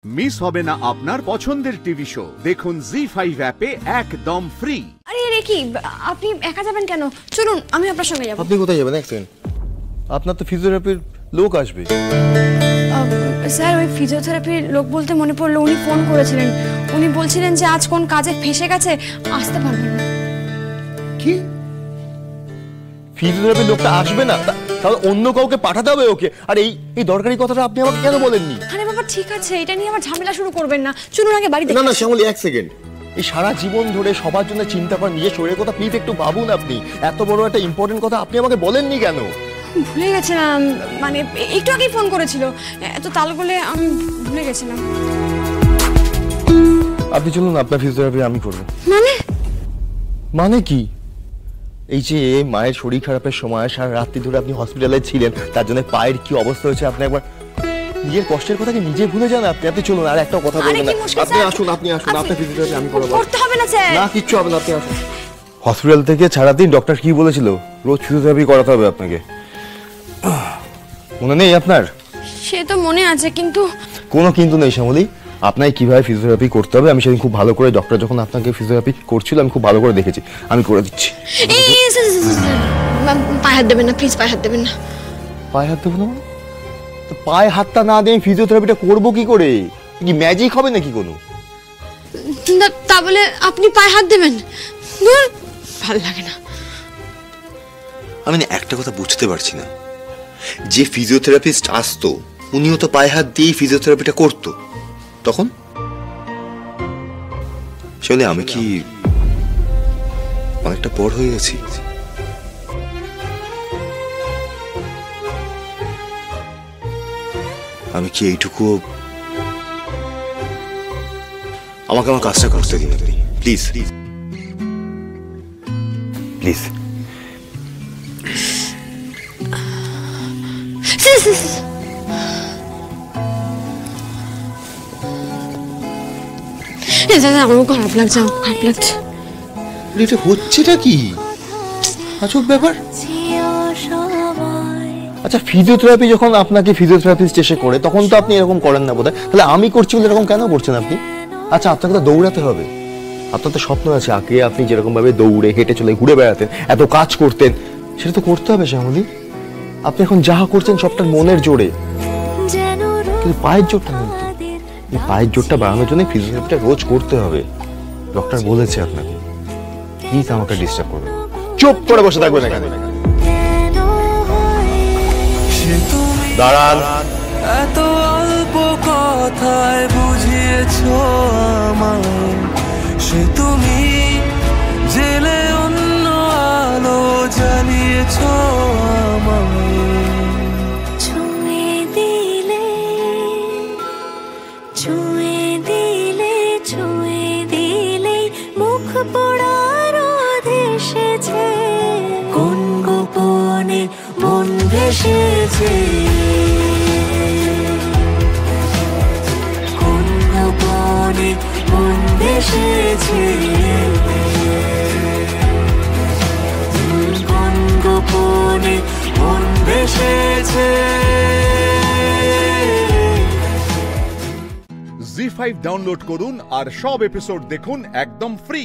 Miss হবে না আপনার পছন্দের টিভি শো। দেখুন জি5 অ্যাপে একদম ফ্রি। আরে রে কি, আপনি একা যাবেন কেন? চলুন আমি আপনার সঙ্গে যাব। আপনি কোথায় যাবেন? এক সেকেন্ড, আপনার তো ফিজিওথেরাপির লোক আসবে। স্যার, ওই ফিজিওথেরাপির লোক বলতে মনে পড়লো, উনি ফোন করেছিলেন। উনি বলছিলেন যে আজ কোন কাজে ফেসে গেছে, আসতে পারবেন না। কি? ফিজিওথেরাপির লোকটা আসবে না? তাহলে অন্য কাউকে পাঠাতে হবে ওকে। আর এই দরকারি কথাটা আপনি আমাকে কেন বলেননি? আরে বাবা ঠিক আছে, এটা নিয়ে আবার ঝামেলা শুরু করবেন না। চলুন আগে বাড়িতে। না না শ্যামলী, এক সেকেন্ড। এই সারা জীবন ধরে সবার জন্য চিন্তা করেন, নিজের শরীরের কথা প্লিজ একটু ভাবুন। আপনি এত বড় একটা ইম্পর্টেন্ট কথা আপনি আমাকে বলেননি কেন? ভুলে গেছিলাম, মানে একটু আগেই ফোন করেছিল, এত তাল বলে আমি ভুলে গেছিলাম। আপনি চলুন, আপনার ফিজিওথেরাপি আমি করব। মানে কি? এই যে মায়ের শরীর খারাপের সময় সারা রাত্রি ধরে আপনি হসপিটালে ছিলেন, তার জন্য পায়ের কি অবস্থা হয়েছে আপনি একবার নিজের কষ্টের কথা কি নিজে ভুলে যান আপনি? আপনি চলুন, আর একটা কথা বলবেন না। আপনি আসুন, আপনার ফিজিওথেরাপি আমি করব। করতে হবে না স্যার। না, কিচ্ছু হবে না, আপনি আসুন। হসপিটাল থেকে ছাড়াতেই ডক্টর কি বলেছিল? রোজ ফিজিওথেরাপি করাতে হবে আপনাকে। মনে নেই আপনার? সে তো মনে আছে, কিন্তু কোনো কিন্তু নেই শ্যামলী। আপনাকে কিভাবে ফিজিওথেরাপি করতে হবে আমি সেদিন খুব ভালো করে, ডক্টর যখন আপনাকে ফিজিওথেরাপি করছিল আমি খুব ভালো করে দেখেছি। আমি করে দিচ্ছি। পায়ে হাত দেবেন না প্লিজ, পায়ে হাত দেবেন না। পায়ে হাত দেবো না? তো পায়ে হাতটা না দিয়ে ফিজিওথেরাপিটা করবো কি করে? কি ম্যাজিক হবে নাকি কোনো? তা বলে আপনি পায়ে হাত দেবেন? ভালো লাগে না। আমি না একটা কথা বুঝতে পারছি না, যে ফিজিওথেরাপিস্ট আসতো উনিও তো পায়ে হাত দিয়ে ফিজিওথেরাপিটা করতো, তখন আসলে আমি কি অনেকটা বড় হয়ে গেছি? আমি কি এইটুকু, আমাকে আমার কাজটা করতে দিন আপনি প্লিজ প্লিজ। আমার খারাপ লাগছে, খারাপ লাগছে। এটা হচ্ছেটা কি আজব ব্যাপার? আচ্ছা, ফিজিওথেরাপি যখন আপনাকে ফিজিওথেরাপিস্ট এসে করে তখন তো আপনি এরকম করেন না বোধহয়। তাহলে আমি করছি বলে এরকম কেন করছেন আপনি? আচ্ছা, আপনাকে তো দৌড়াতে হবে, আপনার তো স্বপ্ন আছে, আগে আপনি যেরকম ভাবে দৌড়ে হেঁটে চলে ঘুরে বেড়াতেন, এত কাজ করতেন, সেটা তো করতে হবে শ্যামলী। আপনি এখন যাহা করছেন সবটা মনের জোরে, কিন্তু পায়ের জোরটা নেই। এই পায়ের জোরটা বাড়ানোর জন্য ফিজিওথেরাপিটা রোজ করতে হবে, ডক্টর বলেছে আপনাকে। প্লিজ আমাকে ডিস্টার্ব করবেন, চুপ করে বসে থাকবেন এখানে। দাঁড়ান। এত অল্প কথায় বুঝিয়েছো আমায়, সে তুমি জেলে অন্য আলো জ্বালিয়েছো আমায়। ছুঁয়ে দিলে ছুঁয়ে দিলে ছুঁয়ে দিলে মুখ পোড়ার এসেছে, কোন গোপনে মন ভেসেছে, কোন গোপনে মন ভেসেছে, কোন গোপনে মন ভেসেছে। জি5 ডাউনলোড করুন আর সব এপিসোড দেখুন একদম ফ্রি।